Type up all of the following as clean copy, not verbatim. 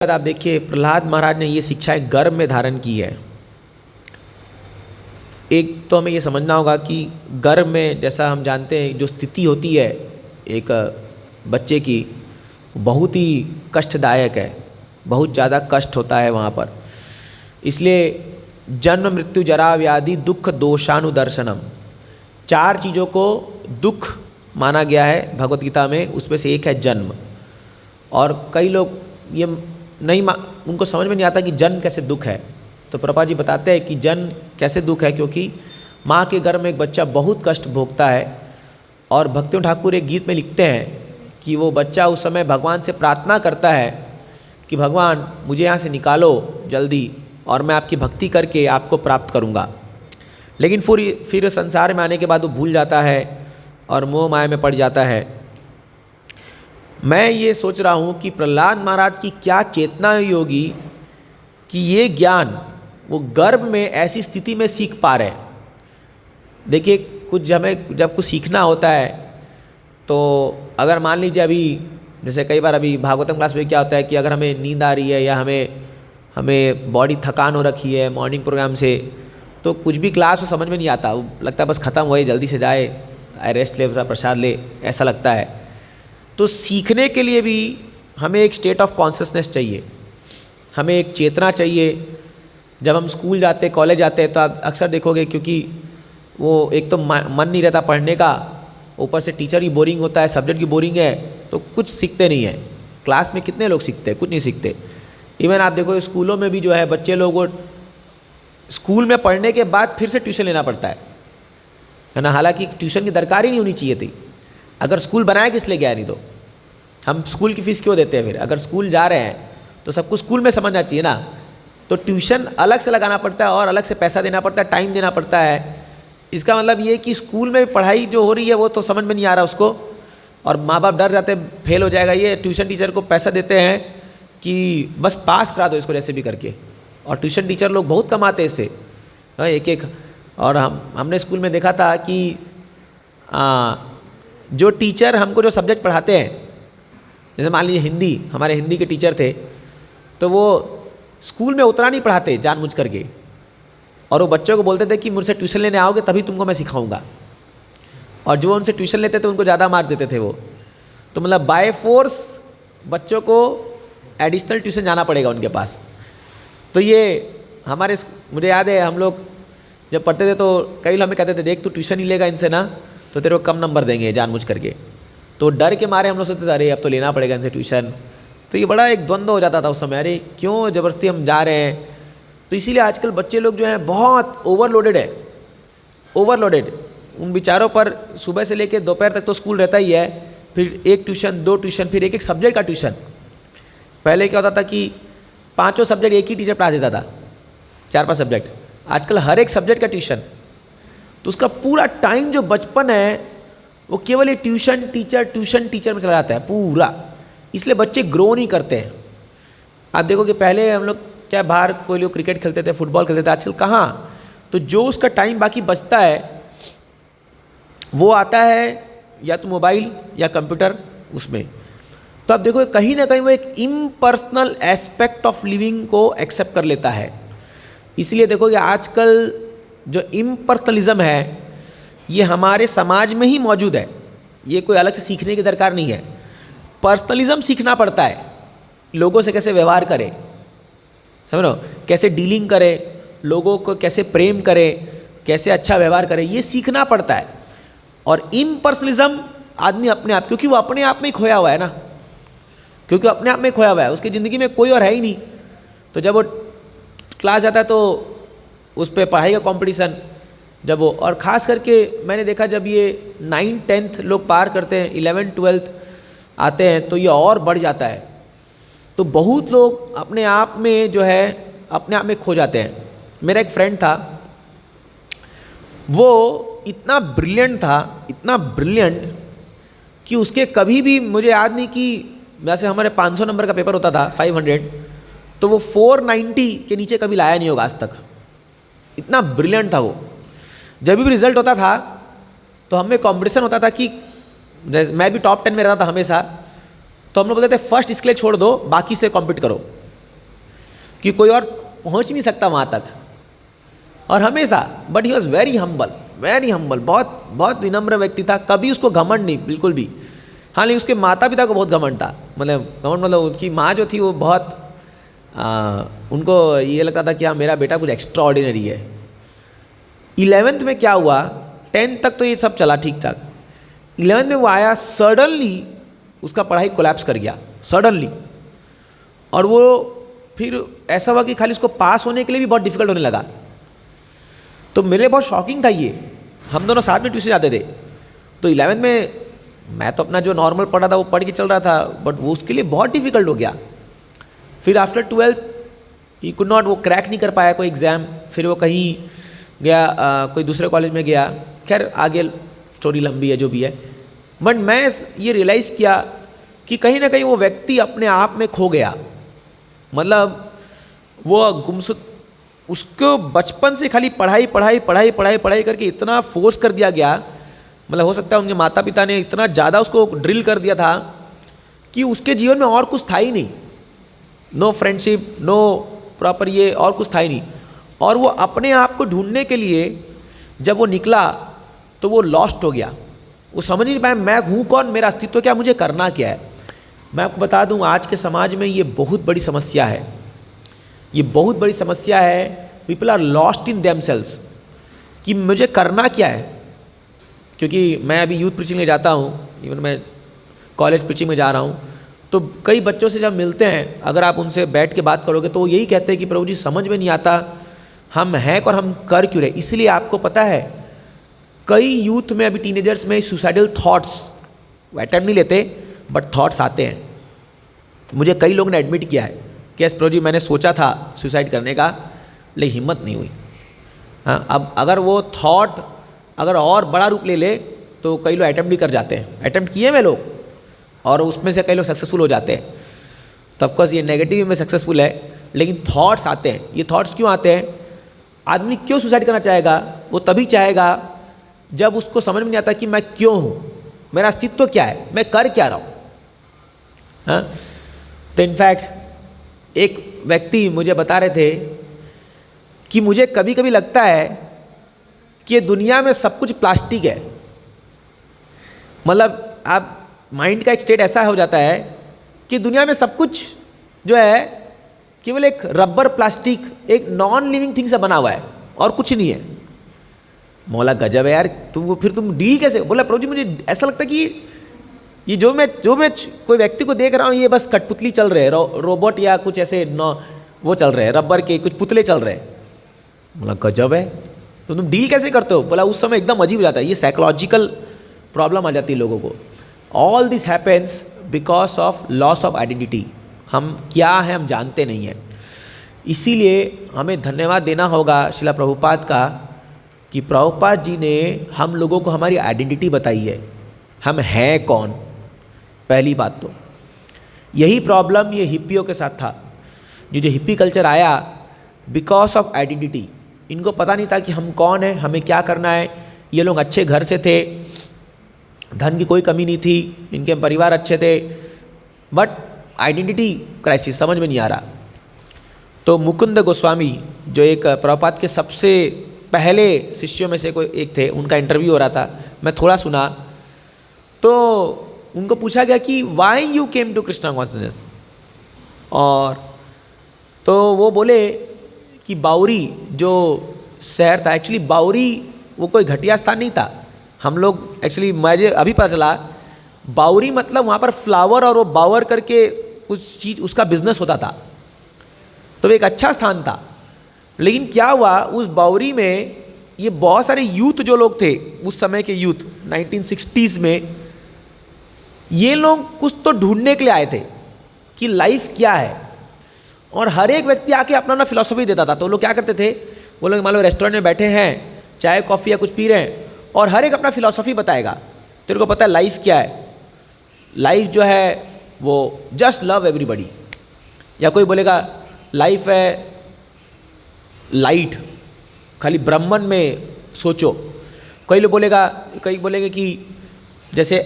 आप देखिए प्रहलाद महाराज ने ये शिक्षाएं गर्भ में धारण की है। एक तो हमें ये समझना होगा कि गर्भ में जैसा हम जानते हैं जो स्थिति होती है एक बच्चे की, बहुत ही कष्टदायक है, बहुत ज़्यादा कष्ट होता है वहाँ पर। इसलिए जन्म मृत्यु जरा व्याधि दुख दोषानुदर्शनम, 4 चीज़ों को दुख माना गया है भगवत गीता में, उसमें से एक है जन्म। और कई लोग ये नहीं उनको समझ में नहीं आता कि जन्म कैसे दुख है। तो प्रभुपाद जी बताते हैं कि जन्म कैसे दुख है, क्योंकि माँ के गर्भ में एक बच्चा बहुत कष्ट भोगता है। और भक्तियों ठाकुर एक गीत में लिखते हैं कि वो बच्चा उस समय भगवान से प्रार्थना करता है कि भगवान मुझे यहाँ से निकालो जल्दी और मैं आपकी भक्ति करके आपको प्राप्त करूँगा। लेकिन फिर संसार में आने के बाद वो भूल जाता है और मोह माया में पड़ जाता है। मैं ये सोच रहा हूँ कि प्रहलाद महाराज की क्या चेतना हुई होगी कि ये ज्ञान वो गर्भ में ऐसी स्थिति में सीख पा रहे हैं। देखिए कुछ हमें जब कुछ सीखना होता है तो अगर मान लीजिए अभी जैसे कई बार अभी भागवतम क्लास में क्या होता है कि अगर हमें नींद आ रही है या हमें बॉडी थकान हो रखी है मॉर्निंग प्रोग्राम से, तो कुछ भी क्लास हो समझ में नहीं आता, वो लगता है बस ख़त्म हो जल्दी से जाए, रेस्ट ले, प्रसाद ले, ऐसा लगता है। तो सीखने के लिए भी हमें एक स्टेट ऑफ कॉन्शियसनेस चाहिए, हमें एक चेतना चाहिए। जब हम स्कूल जाते कॉलेज जाते हैं तो आप अक्सर देखोगे, क्योंकि वो एक तो मन नहीं रहता पढ़ने का, ऊपर से टीचर भी बोरिंग होता है, सब्जेक्ट भी बोरिंग है, तो कुछ सीखते नहीं है। क्लास में कितने लोग सीखते हैं? कुछ नहीं सीखते। इवन आप देखो स्कूलों में भी जो है बच्चे लोगों स्कूल में पढ़ने के बाद फिर से ट्यूशन लेना पड़ता है ना। हालांकि ट्यूशन की दरकार ही नहीं होनी चाहिए थी। अगर स्कूल बनाया किस लिए गया? नहीं तो हम स्कूल की फ़ीस क्यों देते हैं? फिर अगर स्कूल जा रहे हैं तो सबको स्कूल में समझना चाहिए ना। तो ट्यूशन अलग से लगाना पड़ता है और अलग से पैसा देना पड़ता है, टाइम देना पड़ता है। इसका मतलब ये कि स्कूल में पढ़ाई जो हो रही है वो तो समझ में नहीं आ रहा उसको, और माँ बाप डर जाते फेल हो जाएगा। ये ट्यूशन टीचर को पैसा देते हैं कि बस पास करा दो इसको जैसे भी करके, और ट्यूशन टीचर लोग बहुत कमाते हैं इससे एक। और हमने स्कूल में देखा था कि जो टीचर हमको जो सब्जेक्ट पढ़ाते हैं, जैसे मान लीजिए हिंदी, हमारे हिंदी के टीचर थे, तो वो स्कूल में उतना नहीं पढ़ाते जानबूझ करके, और वो बच्चों को बोलते थे कि मुझसे ट्यूशन लेने आओगे तभी तुमको मैं सिखाऊंगा। और जो उनसे ट्यूशन लेते थे उनको ज़्यादा मार्क देते थे वो। तो मतलब बाय फोर्स बच्चों को एडिशनल ट्यूशन जाना पड़ेगा उनके पास। तो ये हमारे मुझे याद है हम लोग जब पढ़ते थे तो कई लोग हमें कहते थे देख तू ट्यूशन ही लेगा इनसे ना तो तेरे को कम नंबर देंगे जानबूझ करके। तो डर के मारे हम लोग सोचते थे अरे अब तो लेना पड़ेगा इनसे ट्यूशन। तो ये बड़ा एक द्वंद्व हो जाता था उस समय, अरे क्यों ज़बरदस्ती हम जा रहे हैं। तो इसीलिए आजकल बच्चे लोग जो हैं बहुत ओवरलोडेड है, ओवरलोडेड। उन बेचारों पर सुबह से लेकर दोपहर तक तो स्कूल रहता ही है, फिर 1 ट्यूशन 2 ट्यूशन, फिर एक सब्जेक्ट का ट्यूशन। पहले क्या होता था कि 5 सब्जेक्ट एक ही टीचर पढ़ा देता था, 4-5 सब्जेक्ट। आजकल हर एक सब्जेक्ट का ट्यूशन। तो उसका पूरा टाइम जो बचपन है वो केवल ये ट्यूशन टीचर में चला जाता है पूरा। इसलिए बच्चे ग्रो नहीं करते हैं। आप देखो कि पहले हम लोग क्या बाहर कोई लोग क्रिकेट खेलते थे, फुटबॉल खेलते थे, आजकल कहाँ। तो जो उसका टाइम बाकी बचता है वो आता है या तो मोबाइल या कंप्यूटर उसमें। तो आप देखो कहीं ना कहीं वो एक इम्पर्सनल एस्पेक्ट ऑफ लिविंग को एक्सेप्ट कर लेता है। इसलिए देखो कि आजकल जो इम्पर्सनलिज्म है ये हमारे समाज में ही मौजूद है। ये कोई अलग से सीखने की दरकार नहीं है। पर्सनलिज्म सीखना पड़ता है, लोगों से कैसे व्यवहार करें, समझ लो, कैसे डीलिंग करें, लोगों को कैसे प्रेम करें, कैसे अच्छा व्यवहार करें, ये सीखना पड़ता है। और इम्पर्सनलिज्म आदमी अपने आप, क्योंकि वो अपने आप में ही खोया हुआ है ना, क्योंकि अपने आप में खोया हुआ है, उसकी ज़िंदगी में कोई और है ही नहीं। तो जब वो क्लास जाता है तो उस पर पढ़ाई का कंपटीशन, जब वो, और ख़ास करके मैंने देखा जब ये 9th 10th लोग पार करते हैं, 11th 12th आते हैं तो ये और बढ़ जाता है। तो बहुत लोग अपने आप में जो है अपने आप में खो जाते हैं। मेरा एक फ्रेंड था, वो इतना ब्रिलियंट था, इतना ब्रिलियंट कि उसके कभी भी, मुझे याद नहीं कि वैसे हमारे 500 नंबर का पेपर होता था 500, तो वो 490 के नीचे कभी लाया नहीं होगा आज तक। इतना ब्रिलियंट था वो। जब भी रिजल्ट होता था तो हमें कंपटीशन होता था कि मैं भी टॉप 10 में रहता था हमेशा। तो हम लोग बोलते थे फर्स्ट इसके लिए छोड़ दो, बाकी से कॉम्पीट करो। कि कोई और पहुंच नहीं सकता वहाँ तक। और हमेशा, but he was very humble, बहुत बहुत विनम्र व्यक्ति था, कभी उसको घमंड नहीं बिल्कुल भी। हाँ, लेकिन उसके माता पिता को बहुत घमंड था, मतलब उसकी माँ जो थी वो बहुत उनको ये लगता था कि हाँ मेरा बेटा कुछ एक्स्ट्रा ऑर्डिनरी है। 11th में क्या हुआ, 10th तक तो ये सब चला ठीक ठाक, 11th में वो आया, सडनली उसका पढ़ाई कोलैप्स कर गया सडनली। और वो फिर ऐसा हुआ कि खाली उसको पास होने के लिए भी बहुत डिफिकल्ट होने लगा। तो मेरे लिए बहुत शॉकिंग था ये। हम दोनों साथ में ट्यूशन जाते थे, तो 11th में मैं तो अपना जो नॉर्मल पढ़ा था वो पढ़ के चल रहा था, बट वो उसके लिए बहुत डिफिकल्ट हो गया। फिर after 12th he could not, वो क्रैक नहीं कर पाया कोई एग्ज़ाम। फिर वो कहीं गया, कोई दूसरे कॉलेज में गया। खैर आगे स्टोरी लंबी है जो भी है, बट मैं ये रियलाइज़ किया कि कहीं ना कहीं वो व्यक्ति अपने आप में खो गया। मतलब वो गुमसुद, उसको बचपन से खाली पढ़ाई पढ़ाई पढ़ाई पढ़ाई पढ़ाई करके इतना फोर्स कर दिया गया, मतलब हो सकता है उनके माता पिता ने इतना ज़्यादा उसको ड्रिल कर दिया था कि उसके जीवन में और कुछ था ही नहीं। नो फ्रेंडशिप, नो प्रॉपर ये, और कुछ था ही नहीं। और वो अपने आप को ढूंढने के लिए जब वो निकला तो वो लॉस्ट हो गया। वो समझ नहीं पाया मैं हूँ कौन, मेरा अस्तित्व क्या, मुझे करना क्या है। मैं आपको बता दूँ, आज के समाज में ये बहुत बड़ी समस्या है, ये बहुत बड़ी समस्या है। People are lost in themselves कि मुझे करना क्या है। क्योंकि मैं अभी यूथ प्रीचिंग में जाता हूँ, इवन मैं कॉलेज प्रीचिंग में जा रहा हूँ, तो कई बच्चों से जब मिलते हैं, अगर आप उनसे बैठ के बात करोगे तो वो यही कहते हैं कि प्रभु जी समझ में नहीं आता हम हैं और हम कर क्यों रहे। इसलिए आपको पता है कई यूथ में, अभी टीनेजर्स में सुसाइडल थॉट्स, वो अटेम्प्ट नहीं लेते बट थॉट्स आते हैं। मुझे कई लोगों ने एडमिट किया है कि यस प्रभु जी मैंने सोचा था सुसाइड करने का, लेकिन हिम्मत नहीं हुई। हाँ, अब अगर वो थॉट अगर और बड़ा रूप ले ले तो कई लोग अटेम्प्ट भी कर जाते हैं, अटेम्प्ट किए हुए लोग, और उसमें से कई लोग सक्सेसफुल हो जाते हैं। तो ऑफकोर्स ये नेगेटिव में सक्सेसफुल है, लेकिन थॉट्स आते हैं। ये थॉट्स क्यों आते हैं? आदमी क्यों सुसाइड करना चाहेगा? वो तभी चाहेगा जब उसको समझ में नहीं आता कि मैं क्यों हूँ, मेरा अस्तित्व क्या है, मैं कर क्या रहा हूँ। हाँ, तो इनफैक्ट एक व्यक्ति मुझे बता रहे थे कि मुझे कभी कभी लगता है कि दुनिया में सब कुछ प्लास्टिक है। मतलब आप माइंड का एक स्टेट ऐसा हो जाता है कि दुनिया में सब कुछ जो है केवल एक रबर, प्लास्टिक, एक नॉन लिविंग थिंग से बना हुआ है और कुछ नहीं है। मौला गजब है यार, फिर तुम डील कैसे? बोला प्रभु जी मुझे ऐसा लगता है कि ये जो मैं कोई व्यक्ति को देख रहा हूँ, ये बस कठपुतली चल रहे हैं, रोबोट या कुछ ऐसे वो चल रहे हैं, रबर के कुछ पुतले चल रहे हैं। बोला गजब है, तो तुम डील कैसे करते हो? बोला उस समय एकदम अजीब हो जाता है, ये साइकोलॉजिकल प्रॉब्लम आ जाती है लोगों को। All this happens because of loss of identity. हम क्या हैं हम जानते नहीं हैं। इसीलिए हमें धन्यवाद देना होगा श्रीला प्रभुपाद का कि प्रभुपाद जी ने हम लोगों को हमारी आइडेंटिटी बताई है, हम हैं कौन। पहली बात तो यही प्रॉब्लम ये हिप्पियों के साथ था। जो हिप्पी कल्चर आया बिकॉज ऑफ आइडेंटिटी, इनको पता नहीं था कि हम कौन हैं, हमें क्या करना है। ये लोग अच्छे घर से थे, धन की कोई कमी नहीं थी, इनके परिवार अच्छे थे, बट आइडेंटिटी क्राइसिस समझ में नहीं आ रहा। तो मुकुंद गोस्वामी जो एक प्रभुपाद के सबसे पहले शिष्यों में से कोई एक थे, उनका इंटरव्यू हो रहा था, मैं थोड़ा सुना। तो उनको पूछा गया कि why you came to Krishna consciousness, और तो वो बोले कि बाउरी जो शहर था, एक्चुअली बाउरी वो कोई घटिया स्थान नहीं था। हम लोग एक्चुअली मुझे अभी पता चला बाउरी मतलब वहाँ पर फ्लावर और वो बावर करके कुछ चीज़ उसका बिजनेस होता था, तो वो एक अच्छा स्थान था। लेकिन क्या हुआ उस बाउरी में, ये बहुत सारे यूथ जो लोग थे उस समय के यूथ 1960s में, ये लोग कुछ तो ढूंढने के लिए आए थे कि लाइफ क्या है। और हर एक व्यक्ति आके अपना अपना फिलॉसफी देता था। तो लोग क्या करते थे, वो लोग मान लो रेस्टोरेंट में बैठे हैं, चाय कॉफ़ी या कुछ पी रहे हैं, और हर एक अपना फिलॉसफी बताएगा। तेरे को पता है लाइफ क्या है? लाइफ जो है वो जस्ट लव एवरीबडी, या कोई बोलेगा लाइफ है लाइट, खाली ब्रह्मन में सोचो। कोई लोग बोलेंगे कि जैसे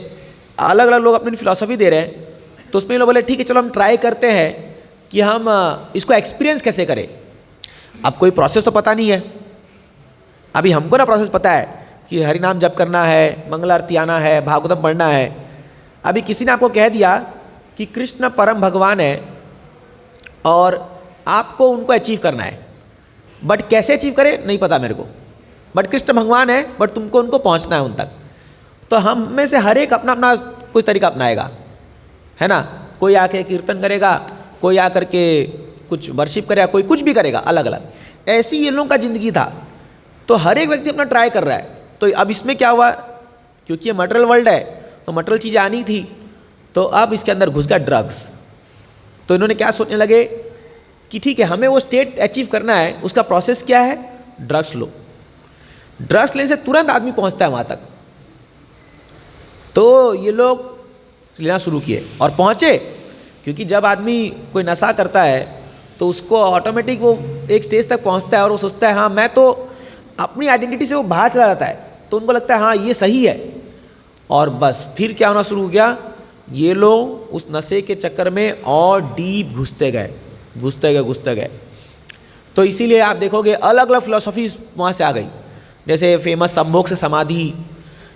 अलग अलग लोग अपनी फिलॉसफी दे रहे हैं, तो उसमें लोग बोले ठीक है चलो हम ट्राई करते हैं कि हम इसको एक्सपीरियंस कैसे करें। अब कोई प्रोसेस तो पता नहीं है। अभी हमको ना प्रोसेस पता है कि हरि नाम जप करना है, मंगल आरती आना है, भागवतम पढ़ना है। अभी किसी ने आपको कह दिया कि कृष्ण परम भगवान है और आपको उनको अचीव करना है, बट कैसे अचीव करें नहीं पता मेरे को, बट कृष्ण भगवान है, बट तुमको उनको पहुंचना है उन तक। तो हम में से हर एक अपना अपना कुछ तरीका अपनाएगा, है ना। कोई आके कीर्तन करेगा, कोई आकर के कुछ वर्शिप करेगा, कोई कुछ भी करेगा, अलग अलग। ऐसी ये लोगों का ज़िंदगी था। तो हर एक व्यक्ति अपना ट्राई कर रहा है। तो अब इसमें क्या हुआ, क्योंकि ये मटेरियल वर्ल्ड है तो मटेरियल चीज़ें आनी थी, तो अब इसके अंदर घुस गया ड्रग्स। तो इन्होंने क्या सोचने लगे कि ठीक है, हमें वो स्टेट अचीव करना है, उसका प्रोसेस क्या है, ड्रग्स लो। ड्रग्स लेने से तुरंत आदमी पहुंचता है वहाँ तक। तो ये लोग लेना शुरू किए और पहुँचे, क्योंकि जब आदमी कोई नशा करता है तो उसको ऑटोमेटिक वो एक स्टेज तक पहुँचता है और वो सोचता है हाँ मैं तो अपनी आइडेंटिटी से वो बाहर चला जाता है, तो उनको लगता है हाँ ये सही है। और बस फिर क्या होना शुरू हो गया, ये लोग उस नशे के चक्कर में और डीप घुसते गए। तो इसीलिए आप देखोगे अलग अलग फिलॉसफी वहाँ से आ गई, जैसे फेमस संभोग से समाधि।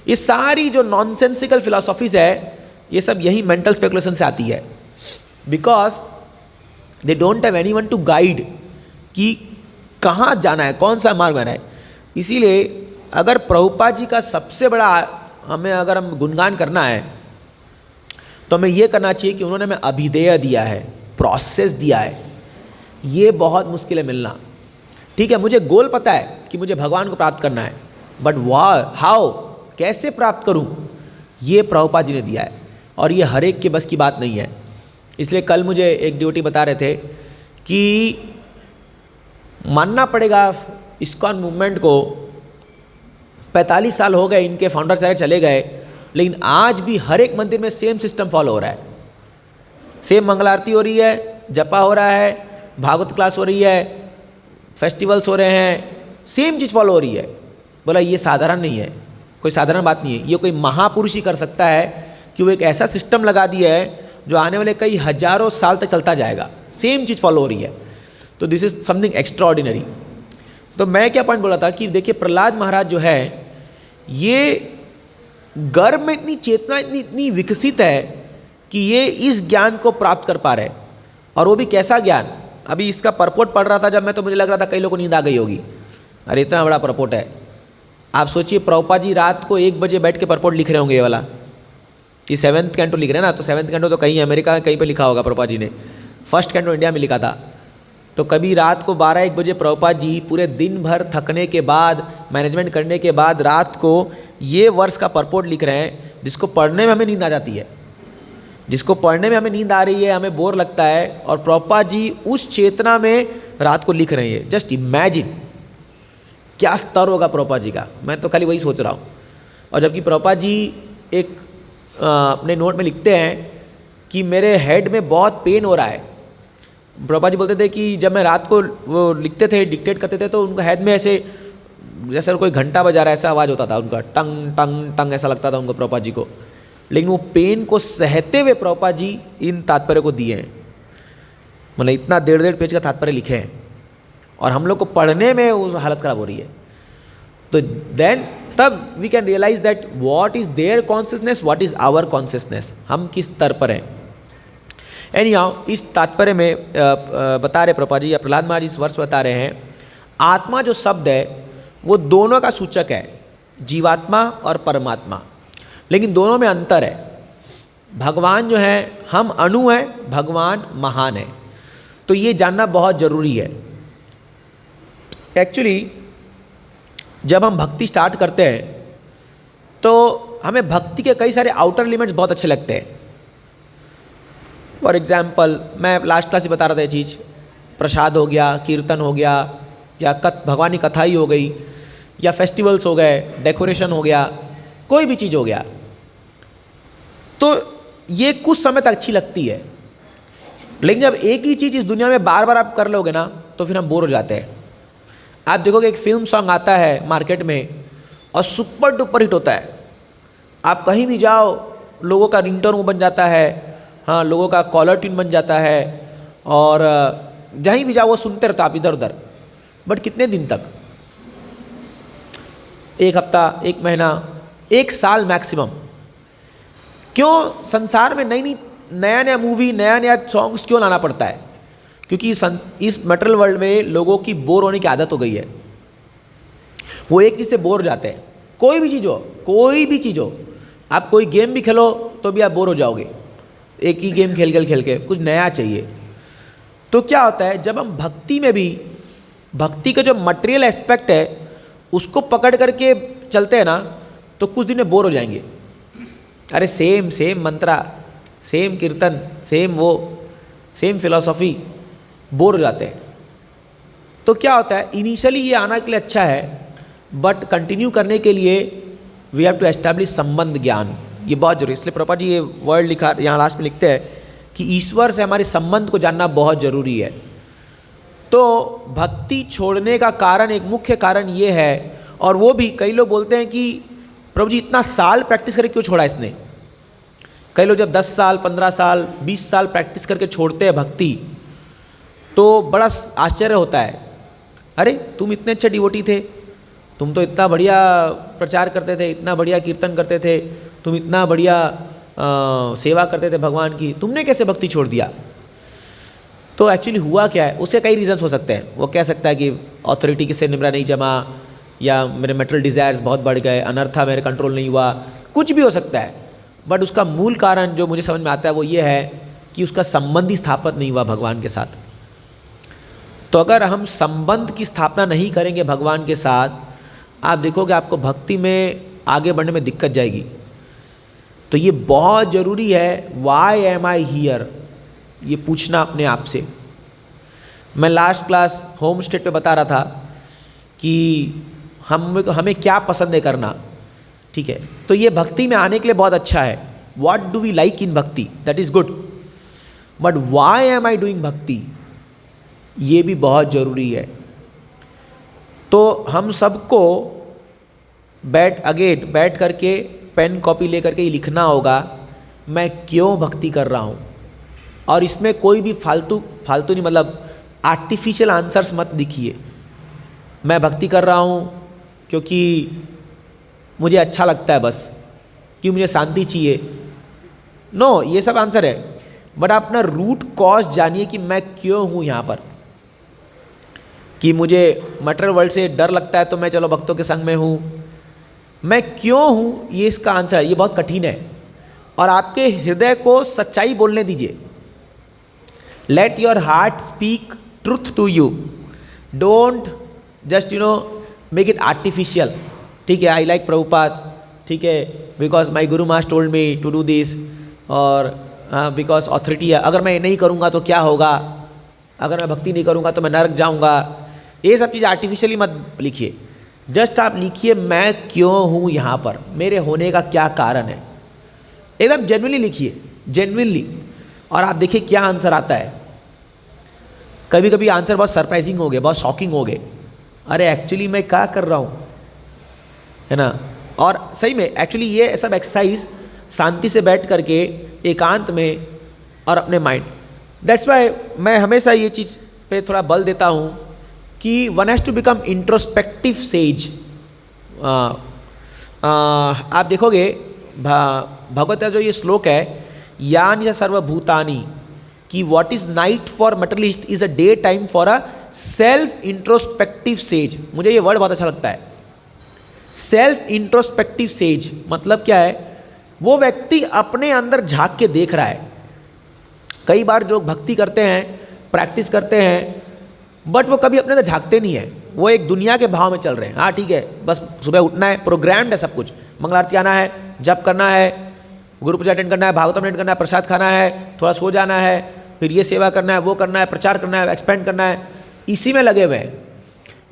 ये सारी जो नॉनसेंसिकल फिलॉसफीज है, ये सब यही मेंटल स्पेकुलेशन से आती है, because they don't have anyone to guide कि कहाँ जाना है, कौन सा मार्ग जाना है। इसीलिए अगर प्रभुपाद जी का सबसे बड़ा अगर हम गुणगान करना है तो हमें ये करना चाहिए कि उन्होंने हमें अभिधेय दिया है, प्रोसेस दिया है। ये बहुत मुश्किल है मिलना। ठीक है, मुझे गोल पता है कि मुझे भगवान को प्राप्त करना है, बट हाउ, कैसे प्राप्त करूं, ये प्रभुपाद जी ने दिया है और ये हर एक के बस की बात नहीं है। इसलिए कल मुझे एक ड्यूटी बता रहे थे कि मानना पड़ेगा इस्कॉन मूवमेंट को 45 साल हो गए, इनके फाउंडर सारे चले गए, लेकिन आज भी हर एक मंदिर में सेम सिस्टम फॉलो हो रहा है। सेम मंगल आरती हो रही है, जपा हो रहा है, भागवत क्लास हो रही है, फेस्टिवल्स हो रहे हैं, सेम चीज़ फॉलो हो रही है। बोला ये साधारण नहीं है, कोई साधारण बात नहीं है। ये कोई महापुरुष ही कर सकता है कि वो एक ऐसा सिस्टम लगा दिया है जो आने वाले कई हजारों साल तक चलता जाएगा, सेम चीज़ फॉलो हो रही है। तो दिस इज़ समथिंग एक्स्ट्राऑर्डिनरी। तो मैं क्या पॉइंट बोला था कि देखिए प्रहलाद महाराज जो है, ये गर्भ में इतनी चेतना इतनी विकसित है कि ये इस ज्ञान को प्राप्त कर पा रहे हैं। और वो भी कैसा ज्ञान, अभी इसका परपोट पढ़ रहा था जब मैं, तो मुझे लग रहा था कई लोगों को नींद आ गई होगी, अरे इतना बड़ा परपोट है। आप सोचिए प्रभुपाद जी रात को 1 बजे बैठ के परपोट लिख रहे होंगे, ये वाला, ये 7th कैंटो लिख रहे हैं ना। तो 7th कैंटो तो कहीं अमेरिका कहीं पे लिखा होगा प्रभुपाद जी ने, 1st कैंटो इंडिया में लिखा था। तो कभी रात को 12-1 बजे प्रभुपाद जी पूरे दिन भर थकने के बाद, मैनेजमेंट करने के बाद, रात को ये वर्ष का परपोट लिख रहे हैं, जिसको पढ़ने में हमें नींद आ जाती है, जिसको पढ़ने में हमें नींद आ रही है, हमें बोर लगता है, और प्रभुपाद जी उस चेतना में रात को लिख रहे हैं। जस्ट इमेजिन क्या स्तर होगा प्रभुपाद जी का, मैं तो खाली वही सोच रहा हूँ। और जबकि प्रभुपाद जी एक अपने नोट में लिखते हैं कि मेरे हेड में बहुत पेन हो रहा है। प्रभुपाद जी बोलते थे कि जब मैं रात को वो लिखते थे, डिक्टेट करते थे, तो उनका हेड में ऐसे जैसे कोई घंटा बजा रहा है ऐसा आवाज़ होता था उनका, टंग टंग टंग ऐसा लगता था उनको प्रभुपाद जी को। लेकिन वो पेन को सहते हुए प्रभुपाद जी इन तात्पर्य को दिए हैं, मतलब इतना 1.5 पेज का तात्पर्य लिखे हैं, और हम लोग को पढ़ने में उस हालत ख़राब हो रही है। तो देन तब we can realise that what is their consciousness, what is our consciousness, हम किस स्तर पर हैं। एनीहाउ इस तात्पर्य में बता रहे प्रभुपाद जी या प्रहलाद महाराज इस वर्ष बता रहे हैं, आत्मा जो शब्द है वो दोनों का सूचक है, जीवात्मा और परमात्मा, लेकिन दोनों में अंतर है। भगवान जो है, हम अणु हैं, भगवान महान है। तो ये जानना बहुत ज़रूरी है। एक्चुअली जब हम भक्ति स्टार्ट करते हैं तो हमें भक्ति के कई सारे आउटर लिमिट्स बहुत अच्छे लगते हैं। फॉर एग्जाम्पल, मैं लास्ट क्लास से बता रहा था ये चीज़, प्रसाद हो गया, कीर्तन हो गया, या भगवान की कथा ही हो गई, या फेस्टिवल्स हो गए, डेकोरेशन हो गया, कोई भी चीज़ हो गया, तो ये कुछ समय तक अच्छी लगती है। लेकिन जब एक ही चीज़ इस दुनिया में बार बार आप कर लोगे ना, तो फिर हम बोर हो जाते हैं। आप देखोगे एक फिल्म सॉन्ग आता है मार्केट में और सुपर डुपर हिट होता है, आप कहीं भी जाओ लोगों का रिंगटोन वो बन जाता है, हाँ, लोगों का कॉलर ट्यून बन जाता है, और जहीं भी जाओ वो सुनते रहते आप इधर उधर। बट कितने दिन तक? एक हफ्ता, एक महीना, एक साल मैक्सिमम। क्यों संसार में नई नई नया नया मूवी, नया नया सॉन्ग्स क्यों लाना पड़ता है? क्योंकि इस मटेरियल वर्ल्ड में लोगों की बोर होने की आदत हो गई है। वो एक चीज़ से बोर हो जाते हैं। कोई भी चीज़ हो, कोई भी चीज़ हो, आप कोई गेम भी खेलो तो भी आप बोर हो जाओगे, एक ही गेम खेल के कुछ नया चाहिए। तो क्या होता है, जब हम भक्ति में भी, भक्ति का जो मटेरियल एस्पेक्ट है उसको पकड़ करके चलते हैं ना, तो कुछ दिन में बोर हो जाएंगे। अरे सेम सेम मंत्रा, सेम कीर्तन, सेम फिलॉसफी, बोर हो जाते हैं। तो क्या होता है, इनिशियली ये आना के लिए अच्छा है, बट कंटिन्यू करने के लिए वी हैव टू एस्टैब्लिश संबंध ज्ञान। ये बहुत जरूरी है। इसलिए प्रभुपाद जी ये वर्ड लिखा, यहाँ लास्ट में लिखते हैं कि ईश्वर से हमारे संबंध को जानना बहुत जरूरी है। तो भक्ति छोड़ने का कारण, एक मुख्य कारण ये है, और वो भी कई लोग बोलते हैं कि प्रभु जी इतना साल प्रैक्टिस करके क्यों छोड़ा इसने? कई लोग जब 10 साल, 15 साल, 20 साल प्रैक्टिस करके छोड़ते हैं भक्ति, तो बड़ा आश्चर्य होता है। अरे तुम इतने अच्छे डिवोटी थे, तुम तो इतना बढ़िया प्रचार करते थे, इतना बढ़िया कीर्तन करते थे, तुम इतना बढ़िया सेवा करते थे भगवान की, तुमने कैसे भक्ति छोड़ दिया? तो एक्चुअली हुआ क्या है, उसके कई रीजंस हो सकते हैं। वो कह सकता है कि अथॉरिटी किससे निमरा नहीं जमा, या मेरे मेटल डिज़ायर्स बहुत बढ़ गए, अनर्था मेरे कंट्रोल नहीं हुआ, कुछ भी हो सकता है। बट उसका मूल कारण जो मुझे समझ में आता है वो ये है कि उसका संबंध ही स्थापित नहीं हुआ भगवान के साथ। तो अगर हम संबंध की स्थापना नहीं करेंगे भगवान के साथ, आप देखोगे आपको भक्ति में आगे बढ़ने में दिक्कत जाएगी। तो ये बहुत ज़रूरी है, वाई एम आई हियर, ये पूछना अपने आप से। मैं लास्ट क्लास होम स्टेट पे बता रहा था कि हमें क्या पसंद है करना, ठीक है? तो ये भक्ति में आने के लिए बहुत अच्छा है। What do we like in bhakti, that is good, but why am I doing bhakti, ये भी बहुत ज़रूरी है। तो हम सबको बैठ करके पेन कॉपी ले करके ये लिखना होगा, मैं क्यों भक्ति कर रहा हूँ। और इसमें कोई भी फालतू नहीं, मतलब आर्टिफिशियल आंसर्स मत दिखिए। मैं भक्ति कर रहा हूँ क्योंकि मुझे अच्छा लगता है, बस कि मुझे शांति चाहिए। नो, ये सब आंसर है, बट आप अपना रूट कॉज जानिए कि मैं क्यों हूँ यहाँ पर। कि मुझे मटेरियल वर्ल्ड से डर लगता है तो मैं चलो भक्तों के संग में हूँ, मैं क्यों हूँ, ये इसका आंसर है। ये बहुत कठिन है, और आपके हृदय को सच्चाई बोलने दीजिए। Let your heart speak truth to you, don't just make it artificial. ठीक है, आई लाइक प्रभुपाद, ठीक है, because my guru ma's told me to do this, और बिकॉज ऑथोरिटी है, अगर मैं नहीं करूँगा तो क्या होगा, अगर मैं भक्ति नहीं करूँगा तो मैं नरक जाऊँगा। ये सब चीज़ आर्टिफिशियली मत लिखिए। जस्ट आप लिखिए मैं क्यों हूँ यहाँ पर, मेरे होने का क्या कारण है। एकदम जेन्युइनली लिखिए, जेन्युइनली, और आप देखिए क्या आंसर आता है। कभी कभी आंसर बहुत सरप्राइजिंग हो गए, बहुत शॉकिंग हो गए। अरे एक्चुअली मैं क्या कर रहा हूँ, है ना। और सही में एक्चुअली ये सब एक्सरसाइज शांति से बैठ करके एकांत में और अपने माइंड, दैट्स वाई मैं हमेशा ये चीज़ पे थोड़ा बल देता हूँ कि one has to become introspective sage. आप देखोगे भगवत का जो ये श्लोक है, यानि सर्वभूतानि, कि what is night for materialist is a day time for a self introspective says. मुझे ये वर्ड बहुत अच्छा लगता है, सेल्फ इंट्रोस्पेक्टिव सेज। मतलब क्या है, वो व्यक्ति अपने अंदर झांक के देख रहा है। कई बार जो भक्ति करते हैं, प्रैक्टिस करते हैं, बट वो कभी अपने अंदर झांकते नहीं है, वो एक दुनिया के भाव में चल रहे हैं। हाँ ठीक है, बस सुबह उठना है, प्रोग्राम्ड है सब कुछ, मंगल आरती आना है, जप करना है, गुरु पूजा अटेंड करना है, भागवतम अटेंड करना है, प्रसाद खाना है, थोड़ा सो जाना है, फिर ये सेवा करना है, वो करना है, प्रचार करना है, एक्सपेंड करना है, इसी में लगे हुए हैं।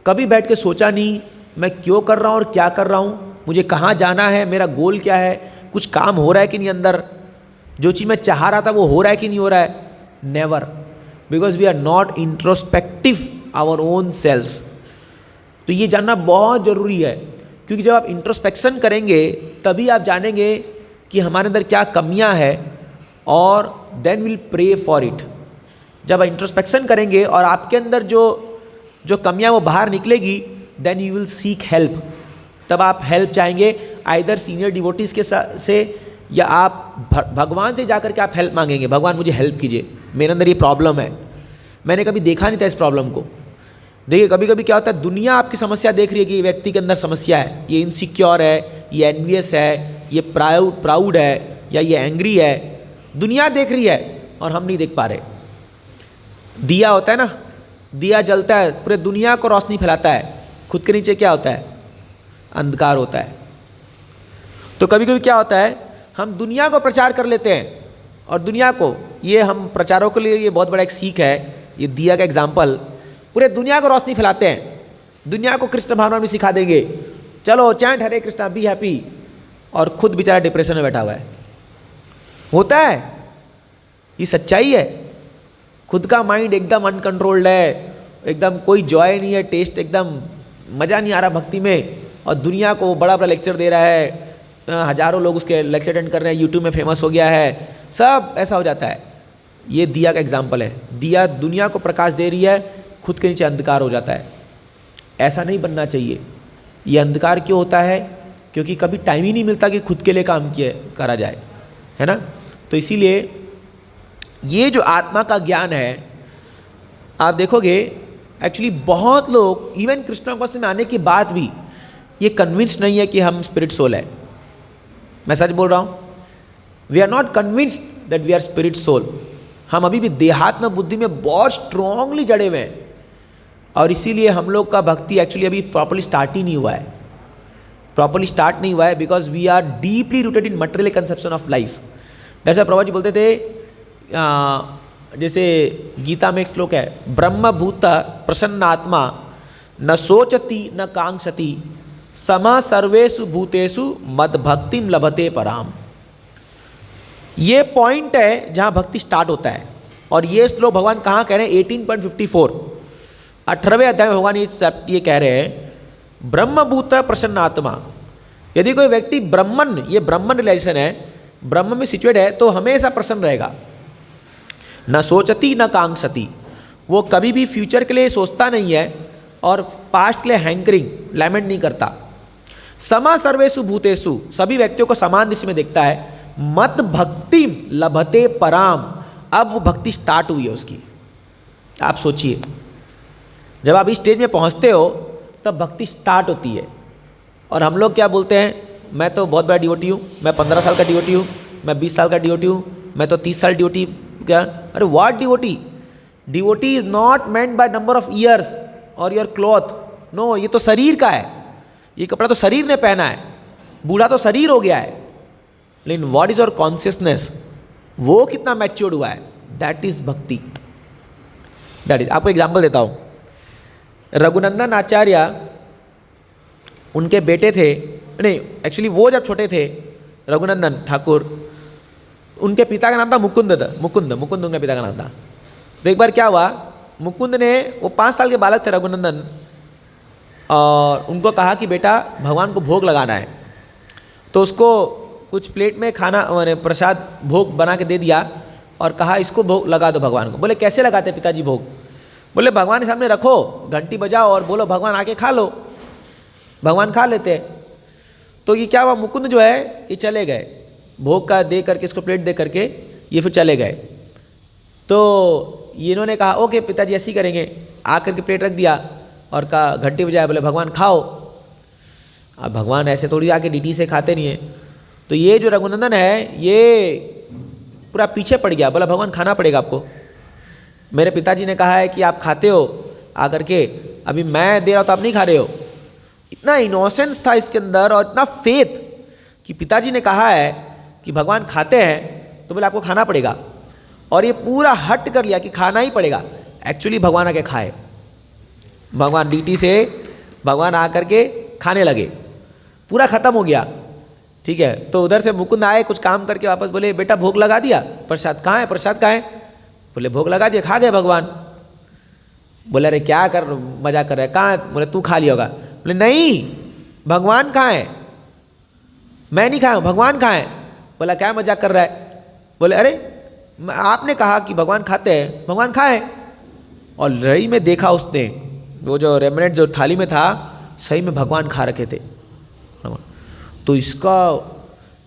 कभी बैठ के सोचा नहीं मैं क्यों कर रहा हूँ और क्या कर रहा हूँ, मुझे कहाँ जाना है, मेरा गोल क्या है, कुछ काम हो रहा है कि नहीं अंदर, जो चीज़ मैं चाह रहा था वो हो रहा है कि नहीं हो रहा है। Never, because we are not introspective our own selves. तो ये जानना बहुत ज़रूरी है, क्योंकि जब आप इंट्रोस्पेक्शन करेंगे तभी आप जानेंगे कि हमारे अंदर क्या कमियां हैं, और then will pray for it. जब इंट्रोस्पेक्शन करेंगे और आपके अंदर जो जो कमियां वो बाहर निकलेगी, then you will seek help. तब आप हेल्प चाहेंगे आइदर सीनियर डिवोटीज के से, या आप भगवान से जाकर के आप हेल्प मांगेंगे, भगवान मुझे हेल्प कीजिए, मेरे अंदर ये प्रॉब्लम है, मैंने कभी देखा नहीं था इस प्रॉब्लम को। देखिए कभी कभी क्या होता है, दुनिया आपकी समस्या देख रही है कि ये व्यक्ति के अंदर समस्या है, ये इनसिक्योर है, ये एनवियस है, ये प्राउड है, या ये एंग्री है, दुनिया देख रही है और हम नहीं देख पा रहे। दिया होता है ना, दिया जलता है, पूरे दुनिया को रोशनी फैलाता है, खुद के नीचे क्या होता है, अंधकार होता है। तो कभी कभी क्या होता है, हम दुनिया को प्रचार कर लेते हैं और दुनिया को, ये हम प्रचारों के लिए ये बहुत बड़ा एक सीख है, ये दिया का एग्जाम्पल, पूरे दुनिया को रोशनी फैलाते हैं, दुनिया को कृष्ण भावना में सिखा देंगे, चलो chant Hare Krishna be happy, और खुद बेचारा डिप्रेशन में बैठा हुआ है। होता है, ये सच्चाई है। खुद का माइंड एकदम अनकंट्रोल्ड है, एकदम कोई जॉय नहीं है, टेस्ट एकदम मज़ा नहीं आ रहा भक्ति में, और दुनिया को बड़ा बड़ा लेक्चर दे रहा है, हजारों लोग उसके लेक्चर अटेंड कर रहे हैं, यूट्यूब में फेमस हो गया है, सब ऐसा हो जाता है। ये दिया का एग्जाम्पल है, दिया दुनिया को प्रकाश दे रही है, खुद के नीचे अंधकार हो जाता है। ऐसा नहीं बनना चाहिए। ये अंधकार क्यों होता है? क्योंकि कभी टाइम ही नहीं मिलता कि खुद के लिए काम करा जाए, है ना। तो इसीलिए ये जो आत्मा का ज्ञान है, आप देखोगे एक्चुअली बहुत लोग इवन कृष्ण कॉन्शियसनेस में आने के बाद भी ये कन्विंस नहीं है कि हम स्पिरिट सोल है। मैं सच बोल रहा हूँ, we are not convinced that we are spirit soul. हम अभी भी देहात्म बुद्धि में बहुत स्ट्रांगली जड़े हुए हैं, और इसीलिए हम लोग का भक्ति एक्चुअली अभी प्रॉपर्ली स्टार्ट ही नहीं हुआ है, प्रॉपर्ली स्टार्ट नहीं हुआ है, because we are deeply rooted in material conception of life. जैसे प्रभु जी बोलते थे, जैसे गीता में एक श्लोक है, ब्रह्म भूत प्रसन्नात्मा न सोचती न कांक्षति सम सर्वेषु भूतेषु मद भक्तिम लभते पराम। ये पॉइंट है जहाँ भक्ति स्टार्ट होता है। और ये श्लोक भगवान कहाँ कह रहे हैं? 18.54 18वें अध्याय में भगवान ये कह रहे हैं, ब्रह्मभूत प्रसन्नात्मा। यदि कोई व्यक्ति ब्रह्मन, ये ब्रह्मन रिलेशन है, ब्रह्म में सिचुएट है, तो हमेशा प्रसन्न रहेगा। न सोचती न कांक्षति, वो कभी भी फ्यूचर के लिए सोचता नहीं है और पास्ट के लिए हैंकरिंग लैमेंट नहीं करता। समा सर्वेषु भूतेषु, सभी व्यक्तियों को समान दृष्टि में देखता है। मत भक्ति लभते पराम, अब वो भक्ति स्टार्ट हुई है उसकी। आप सोचिए, जब आप इस स्टेज में पहुंचते हो तब भक्ति स्टार्ट होती है। और हम लोग क्या बोलते हैं, मैं तो बहुत बड़ा डिवोटी हूँ, मैं 15 साल का डिवोटी हूँ, मैं 20 साल का डिवोटी हूँ, मैं तो 30 साल डिवोटी। क्या? अरे what devotee? Devotee is not meant by number of years और योर क्लॉथ। नो, ये तो शरीर का है, ये कपड़ा तो शरीर ने पहना है, बूढ़ा तो शरीर हो गया है, लेकिन व्हाट इज योर कॉन्शियसनेस, वो कितना मैच्योर्ड हुआ है, दैट इज भक्ति। That is. आपको एग्जाम्पल देता हूँ, रघुनंदन आचार्य, उनके बेटे थे, नहीं एक्चुअली वो जब छोटे थे, रघुनंदन ठाकुर, उनके पिता का नाम था मुकुंद उनके पिता का नाम था। तो एक बार क्या हुआ, मुकुंद ने, वो 5 साल के बालक थे रघुनंदन, और उनको कहा कि बेटा भगवान को भोग लगाना है। तो उसको कुछ प्लेट में खाना मैंने प्रसाद भोग बना के दे दिया और कहा इसको भोग लगा दो भगवान को। बोले कैसे लगाते पिताजी भोग? बोले भगवान के सामने रखो, घंटी बजाओ और बोलो भगवान आके खा लो। भगवान खा लेते हैं। तो ये क्या हुआ, मुकुंद जो है ये चले गए, भोग का दे करके, इसको प्लेट दे करके ये फिर चले गए। तो ये इन्होंने कहा ओके पिताजी ऐसे ही करेंगे, आकर के प्लेट रख दिया और कहा घंटी बजाया, बोले भगवान खाओ। अब भगवान ऐसे थोड़ी आके डीटी से खाते नहीं है। तो ये जो रघुनंदन है ये पूरा पीछे पड़ गया, बोला भगवान खाना पड़ेगा आपको, मेरे पिताजी ने कहा है कि आप खाते हो आकर के, अभी मैं दे रहा हूँ तो आप नहीं खा रहे हो। इतना इनोसेंस था इसके अंदर और इतना फेथ कि पिताजी ने कहा है कि भगवान खाते हैं तो बोले आपको खाना पड़ेगा, और ये पूरा हट कर लिया कि खाना ही पड़ेगा। एक्चुअली भगवान आके खाए, भगवान डीटी से भगवान आकर के खाने लगे, पूरा खत्म हो गया। ठीक है, तो उधर से मुकुंद आए कुछ काम करके वापस, बोले बेटा भोग लगा दिया, प्रसाद कहाँ है, प्रसाद कहाँ है? बोले भोग लगा दिया, खा गए भगवान। बोले अरे क्या कर मजा कर रहा है, कहाँ है? बोले तू खा लिया होगा। बोले नहीं, भगवान कहाँ है? मैं नहीं खाया हूँ, भगवान कहाँ है? बोला क्या मजाक कर रहा है? बोले अरे आपने कहा कि भगवान खाते हैं, भगवान खाए। और रही में देखा उसने, वो जो रेमनेंट जो थाली में था सही में भगवान खा रखे थे। तो इसका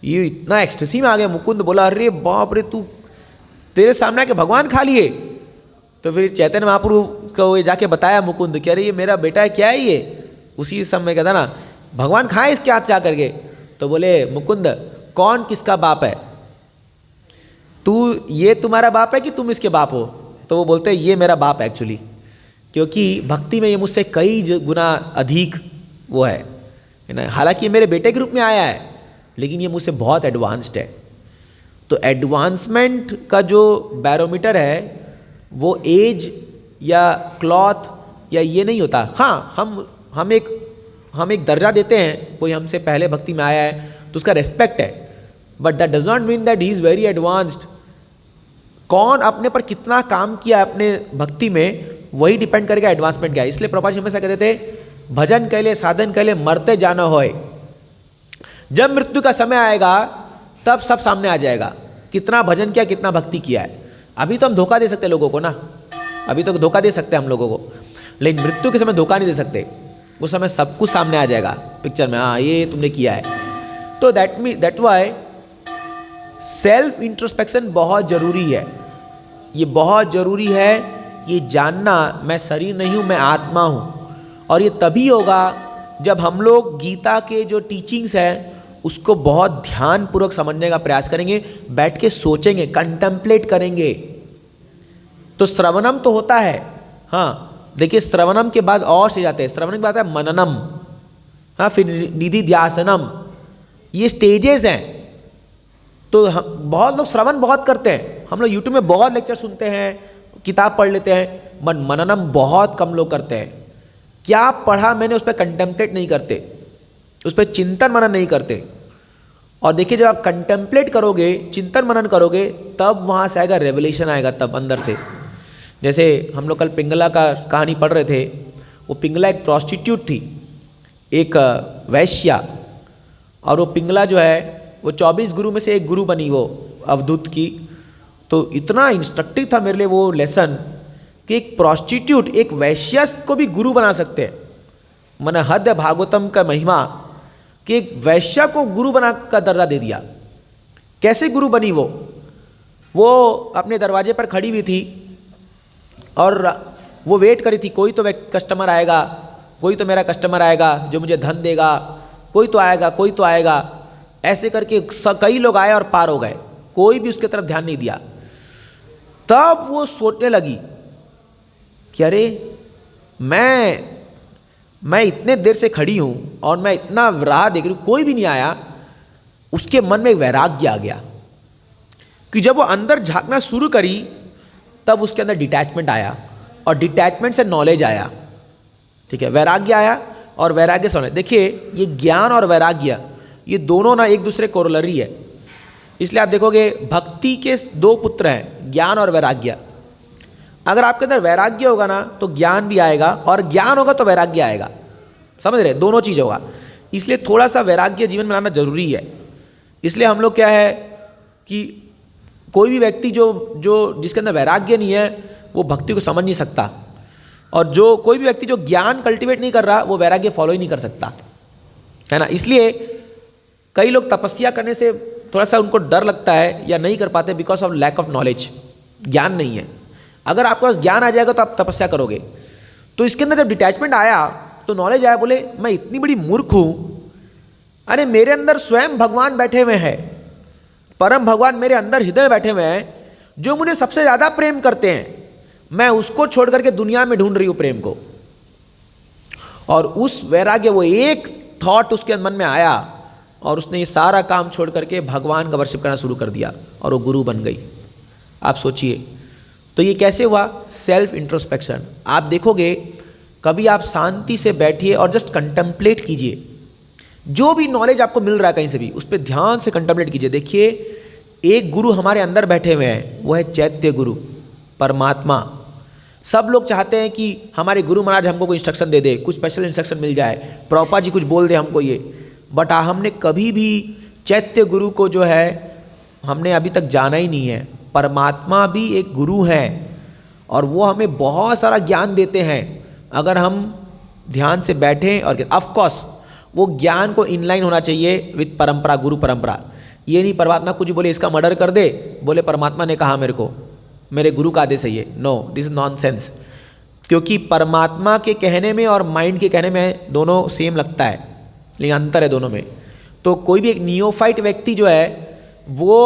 ये इतना एक्सटेसी में आ गया, मुकुंद बोला अरे बाप रे, तू तेरे सामने आके भगवान खा लिए। तो फिर चैतन्य महाप्रभु को ये जाके बताया मुकुंद कि अरे ये मेरा बेटा है, क्या है ये। उसी समय कहता ना भगवान खाए इसके हाथ से आकर के। तो बोले मुकुंद कौन किसका बाप है, तू ये तुम्हारा बाप है कि तुम इसके बाप हो। तो वो बोलते हैं ये मेरा बाप है एक्चुअली, क्योंकि भक्ति में ये मुझसे कई गुना अधिक वो है ना। हालांकि ये मेरे बेटे के रूप में आया है, लेकिन ये मुझसे बहुत एडवांस्ड है। तो एडवांसमेंट का जो बैरोमीटर है वो एज या क्लॉथ या ये नहीं होता। हाँ, हम एक दर्जा देते हैं, कोई हमसे पहले भक्ति में आया है तो उसका रेस्पेक्ट है, but that does not mean that he is very advanced. कौन अपने पर कितना काम किया अपने भक्ति में, वही डिपेंड करेगा एडवांसमेंट क्या है। इसलिए प्रभुपाद जी हमेशा कहते थे भजन कैले साधन कैले मरते जाना होए। जब मृत्यु का समय आएगा तब सब सामने आ जाएगा, कितना भजन किया, कितना भक्ति किया है। अभी तो हम धोखा दे सकते हैं लोगों को ना, अभी तो धोखा दे सकते हैं हम लोगों को, लेकिन मृत्यु के समय धोखा नहीं दे सकते। उस समय सब कुछ सामने आ जाएगा पिक्चर में, हाँ ये तुमने किया है। तो दैट वाई सेल्फ इंट्रोस्पेक्शन बहुत ज़रूरी है। ये बहुत ज़रूरी है, ये जानना मैं शरीर नहीं हूँ, मैं आत्मा हूँ। और ये तभी होगा जब हम लोग गीता के जो टीचिंग्स हैं उसको बहुत ध्यानपूर्वक समझने का प्रयास करेंगे, बैठ के सोचेंगे, कंटेम्पलेट करेंगे। तो श्रवणम तो होता है, हाँ देखिए श्रवणम के बाद और से जाते हैं, श्रवण के बाद है मननम, हाँ फिर निधि ध्यासनम, ये स्टेजेस हैं। तो बहुत लोग श्रवण बहुत करते हैं, हम लोग यूट्यूब में बहुत लेक्चर सुनते हैं, किताब पढ़ लेते हैं, बट मननम बहुत कम लोग करते हैं। क्या पढ़ा मैंने उस पर कंटेम्पलेट नहीं करते, उस पर चिंतन मनन नहीं करते। और देखिए जब आप कंटेम्पलेट करोगे, चिंतन मनन करोगे, तब वहाँ से आएगा रेवलेशन, आएगा तब अंदर से। जैसे हम लोग कल पिंगला का कहानी पढ़ रहे थे, वो पिंगला एक प्रॉस्टिट्यूट थी, एक वैश्या, और वो पिंगला जो है वो 24 गुरु में से एक गुरु बनी वो अवधूत की। तो इतना इंस्ट्रक्टिव था मेरे लिए वो लेसन कि एक प्रॉस्टिट्यूट, एक वैश्या को भी गुरु बना सकते हैं। मैंने हद है भागवतम का महिमा कि एक वैश्या को गुरु बना का दर्जा दे दिया। कैसे गुरु बनी वो अपने दरवाजे पर खड़ी हुई थी और वो वेट करी थी, कोई तो कस्टमर आएगा, कोई तो मेरा कस्टमर आएगा जो मुझे धन देगा, कोई तो आएगा, कोई तो आएगा। ऐसे करके कई लोग आए और पार हो गए, कोई भी उसके तरफ ध्यान नहीं दिया। तब वो सोचने लगी कि अरे मैं इतने देर से खड़ी हूँ और मैं इतना राह देख रही हूँ, कोई भी नहीं आया। उसके मन में एक वैराग्य आ गया कि जब वो अंदर झांकना शुरू करी तब उसके अंदर डिटैचमेंट आया, और डिटैचमेंट से नॉलेज आया। ठीक है, वैराग्य आया और वैराग्य से नॉलेज। देखिए ये ज्ञान और वैराग्य ये दोनों ना एक दूसरे कोरोलरी है। इसलिए आप देखोगे भक्ति के दो पुत्र हैं, ज्ञान और वैराग्य। अगर आपके अंदर वैराग्य होगा ना तो ज्ञान भी आएगा, और ज्ञान होगा तो वैराग्य आएगा। समझ रहे, दोनों चीज़ होगा। इसलिए थोड़ा सा वैराग्य जीवन में लाना जरूरी है। इसलिए हम लोग क्या है कि कोई भी व्यक्ति जो जिसके अंदर वैराग्य नहीं है वो भक्ति को समझ नहीं सकता, और जो कोई भी व्यक्ति जो ज्ञान कल्टीवेट नहीं कर रहा वो वैराग्य फॉलो ही नहीं कर सकता, है ना। इसलिए कई लोग तपस्या करने से थोड़ा सा उनको डर लगता है या नहीं कर पाते, because of lack of knowledge, ज्ञान नहीं है। अगर आपके पास ज्ञान आ जाएगा तो आप तपस्या करोगे। तो इसके अंदर जब डिटैचमेंट आया तो नॉलेज आया, बोले मैं इतनी बड़ी मूर्ख हूँ, अरे मेरे अंदर स्वयं भगवान बैठे हुए हैं, परम भगवान मेरे अंदर हृदय में बैठे हुए हैं, जो मुझे सबसे ज़्यादा प्रेम करते हैं। मैं उसको छोड़ करके दुनिया में ढूंढ रही हूँ प्रेम को। और उस वैराग्य, वो एक थॉट उसके मन में आया और उसने ये सारा काम छोड़ करके भगवान का वर्शिप करना शुरू कर दिया और वो गुरु बन गई। आप सोचिए, तो ये कैसे हुआ? Self introspection. आप देखोगे कभी आप शांति से बैठिए और जस्ट कंटेम्पलेट कीजिए, जो भी नॉलेज आपको मिल रहा है कहीं से भी उस पर ध्यान से कंटेम्पलेट कीजिए। देखिए एक गुरु हमारे अंदर बैठे हुए हैं, वो है चैत्य गुरु, परमात्मा। सब लोग चाहते हैं कि हमारे गुरु महाराज हमको कोई इंस्ट्रक्शन दे दे, कुछ स्पेशल इंस्ट्रक्शन मिल जाए, प्रभुपाद जी कुछ बोल दे हमको ये। बट हमने कभी भी चैत्य गुरु को जो है हमने अभी तक जाना ही नहीं है। परमात्मा भी एक गुरु हैं और वो हमें बहुत सारा ज्ञान देते हैं अगर हम ध्यान से बैठें। और ऑफ कोर्स वो ज्ञान को इनलाइन होना चाहिए विद परंपरा, गुरु परंपरा। ये नहीं परमात्मा कुछ बोले इसका मर्डर कर दे, बोले परमात्मा ने कहा मेरे को, मेरे गुरु का आदेश है ये। No, this is nonsense. क्योंकि परमात्मा के कहने में और माइंड के कहने में दोनों सेम लगता है, लेकिन अंतर है दोनों में। तो कोई भी एक नियोफाइट व्यक्ति जो है वो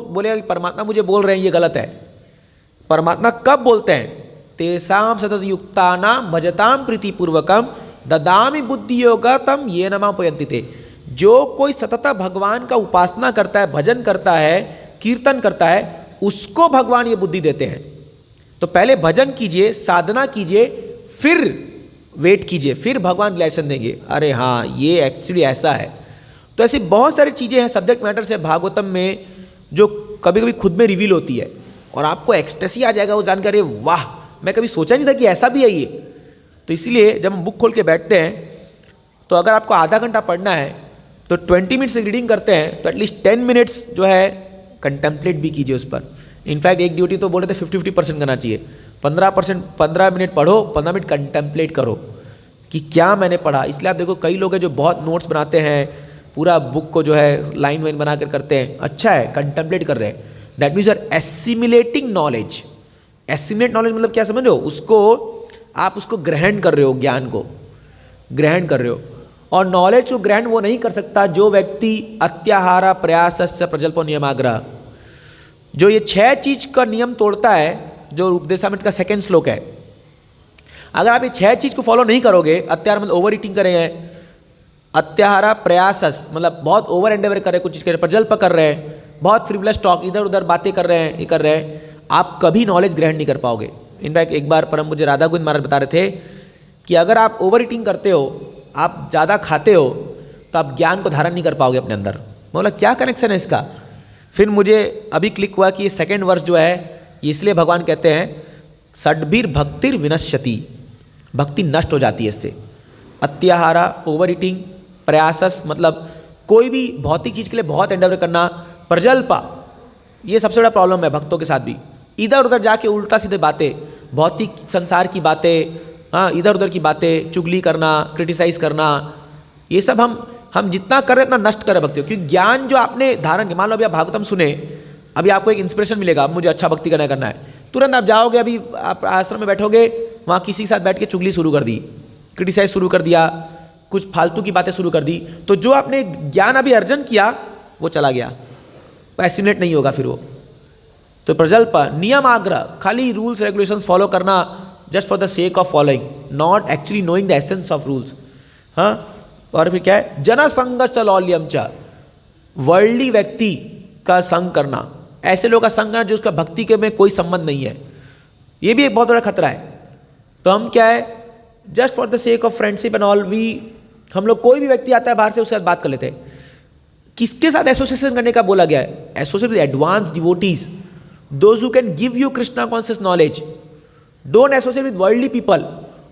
बोलेगा कि परमात्मा मुझे बोल रहे हैं ये गलत है। परमात्मा कब बोलते हैं? तेसाम सतत युक्तानाम भजताम प्रीतिपूर्वकम ददामि बुद्धि योगतम ये नमा उपयंति थे। जो कोई सतत भगवान का उपासना करता है, भजन करता है, कीर्तन करता है, उसको भगवान ये बुद्धि देते हैं। तो पहले भजन कीजिए, साधना कीजिए, फिर वेट कीजिए, फिर भगवान रिलेशन देंगे। अरे हाँ, ये एक्चुअली ऐसा है। तो ऐसी बहुत सारी चीज़ें हैं सब्जेक्ट मैटर से भागवतम में जो कभी कभी खुद में रिवील होती है और आपको एक्सटेसी आ जाएगा वो जानकर, वाह मैं कभी सोचा नहीं था कि ऐसा भी है ये। तो इसीलिए जब हम बुक खोल के बैठते हैं तो अगर आपको आधा घंटा पढ़ना है तो 20 मिनट्स रीडिंग करते हैं तो एटलीस्ट 10 मिनट्स जो है कंटेम्पलेट भी कीजिए उस पर। इनफैक्ट एक ड्यूटी तो बोल रहे थे 50-50% करना चाहिए। 15 मिनट पढ़ो, 15 मिनट कंटेम्पलेट करो कि क्या मैंने पढ़ा। इसलिए आप देखो कई लोग हैं जो बहुत नोट्स बनाते हैं, पूरा बुक को जो है लाइन वाइन बना कर करते हैं, अच्छा है, कंटेम्पलेट कर रहे हैं। That means you are assimilating knowledge. Assimilate knowledge मतलब क्या समझ रहे हो? उसको आप उसको ग्रहण कर रहे हो, ज्ञान को ग्रहण कर रहे हो। और नॉलेज को ग्रहण वो नहीं कर सकता जो व्यक्ति अत्याहारा प्रयासस्य प्रजल्पो नियमाग्रह, जो ये 6 चीज का नियम तोड़ता है, जो उपदेशामृत का 2nd श्लोक है। अगर आप ये 6 चीज को फॉलो नहीं करोगे, अत्याहार मतलब ओवर ईटिंग कर रहे हैं, अत्याहारा प्रयासस मतलब बहुत ओवर एंडेवर कर रहे हैं, कुछ चीज कर रहे हैं, प्रजल्प कर रहे हैं, बहुत फ्रिवलस टॉक, इधर उधर बातें कर रहे हैं, ये कर रहे हैं, आप कभी नॉलेज ग्रहण नहीं कर पाओगे। इनफैक्ट एक बार परम मुझे राधा गोविंद महाराज बता रहे थे कि अगर आप ओवर ईटिंग करते हो, आप ज़्यादा खाते हो, तो आप ज्ञान को धारण नहीं कर पाओगे अपने अंदर। बोला क्या कनेक्शन है इसका? फिर मुझे अभी क्लिक हुआ कि ये 2nd वर्ष जो है ये इसलिए भगवान कहते हैं षड्भिर भक्तिर विनश्यति, भक्ति नष्ट हो जाती है इससे। अत्याहारा ओवर ईटिंग, प्रयासस मतलब कोई भी भौतिक चीज़ के लिए बहुत एंडेवर करना, प्रजल्पा ये सबसे बड़ा प्रॉब्लम है भक्तों के साथ भी। इधर उधर जाके उल्टा सीधे बातें, भौतिक संसार की बातें, हाँ इधर उधर की बातें, चुगली करना, क्रिटिसाइज करना, ये सब हम जितना कर रहे हैं उतना नष्ट कर रहे भक्ति को। क्योंकि ज्ञान जो आपने धारण किया, मान लो अभी आप भागवतम सुने, अभी आपको एक इंस्पिरेशन मिलेगा, अब मुझे अच्छा भक्ति करना है, तुरंत आप जाओगे, अभी आप आश्रम में बैठोगे, वहाँ किसी के साथ बैठ के चुगली शुरू कर दी, क्रिटिसाइज शुरू कर दिया, कुछ फालतू की बातें शुरू कर दी, तो जो आपने ज्ञान अभी अर्जन किया वो चला गया, एसिमिलेट नहीं होगा फिर वो। तो प्रजल्प नियम आग्रह, खाली रूल्स रेगुलेशंस फॉलो करना just for the sake of following, not actually knowing the essence of rules. हाँ, और फिर क्या है? जन संग लौल्यम च, वर्ल्डली व्यक्ति का संग करना, ऐसे लोग का संग करना जो उसका भक्ति के में कोई संबंध नहीं है, ये भी एक बहुत बड़ा खतरा है। तो हम क्या है, just for the sake of friendship and all, हम लोग कोई भी व्यक्ति आता है बाहर से उसके साथ बात कर लेते हैं। किसके साथ एसोसिएशन करने का बोला गया है? Associate with advance devotees, those who can give you Krishna conscious knowledge. Don't associate with worldly people.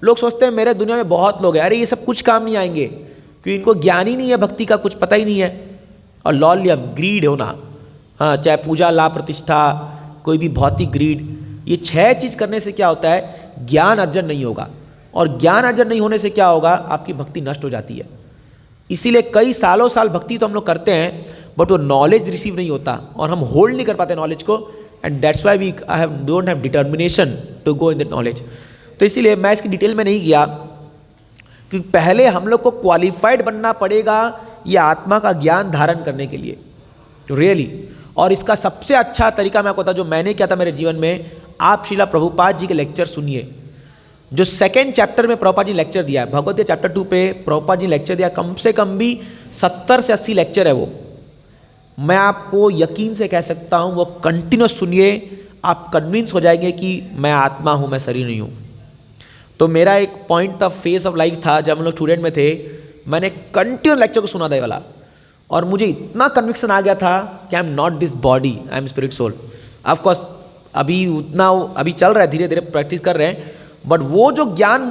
लोग सोचते हैं मेरे दुनिया में बहुत लोग हैं, अरे ये सब कुछ काम नहीं आएंगे, क्योंकि इनको ज्ञान ही नहीं है, भक्ति का कुछ पता ही नहीं है। और लौल्यम, ग्रीड होना, हाँ चाहे पूजा लाभ प्रतिष्ठा, कोई भी भौतिक ग्रीड, ये 6 चीज करने से क्या होता है? ज्ञान अर्जन नहीं होगा। और ज्ञान अर्जन नहीं होने से क्या होगा? आपकी भक्ति नष्ट हो जाती है। इसीलिए कई सालों साल भक्ति तो हम लोग करते हैं, बट वो नॉलेज रिसीव नहीं होता और हम होल्ड नहीं कर पाते नॉलेज को, and that's why we don't have determination to go in that knowledge. तो इसीलिए मैं इसकी डिटेल में नहीं गया, क्योंकि पहले हम लोग को क्वालिफाइड बनना पड़ेगा ये आत्मा का ज्ञान धारण करने के लिए, रियली। और इसका सबसे अच्छा तरीका मैं आपको बताऊं, जो मैंने किया था मेरे जीवन में, आप श्रीला प्रभुपाद जी के लेक्चर सुनिए। जो 2nd चैप्टर में प्रभुपाद जी लेक्चर दिया है, भगवत गीता चैप्टर 2 पे प्रभुपाद जी लेक्चर दिया, कम से कम भी 70 से 80 लेक्चर है वो। मैं आपको यकीन से कह सकता हूँ वो कंटिन्यूस सुनिए, आप कन्विंस हो जाएंगे कि मैं आत्मा हूँ, मैं शरीर नहीं हूँ। तो मेरा एक पॉइंट था, फेस ऑफ लाइफ था, जब हम लोग स्टूडेंट में थे, मैंने कंटिन्यूस लेक्चर को सुना था ये वाला, और मुझे इतना कन्विक्शन आ गया था कि I am not this body, I am spirit soul. Of course अभी उतना अभी चल रहा है, धीरे धीरे प्रैक्टिस कर रहे हैं, बट वो जो ज्ञान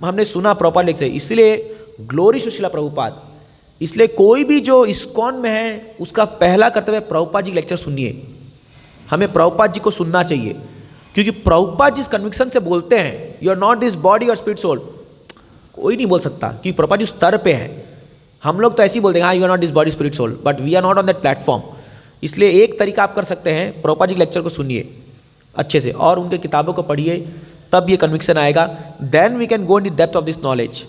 हमने सुना प्रॉपर लेक्चर, इसलिए ग्लोरी टू श्रीला प्रभुपाद। इसलिए कोई भी जो इस्कॉन में है उसका पहला कर्तव्य प्रभुपाद जी लेक्चर सुनिए, हमें प्रभुपाद जी को सुनना चाहिए, क्योंकि प्रभुपाद जिस कन्विक्शन से बोलते हैं, you are not this body और स्पिरिट सोल, कोई नहीं बोल सकता, क्योंकि प्रभुपाद जी उस स्तर पे हैं। हम लोग तो ऐसे ही बोलते हैं, हाँ you are not this body spirit soul, but we are not on that platform. इसलिए एक तरीका आप कर सकते हैं, प्रभुपाद जी के लेक्चर को सुनिए अच्छे से और उनके किताबों को पढ़िए, तब ये कन्विक्शन आएगा। Then we can go in the depth of this knowledge.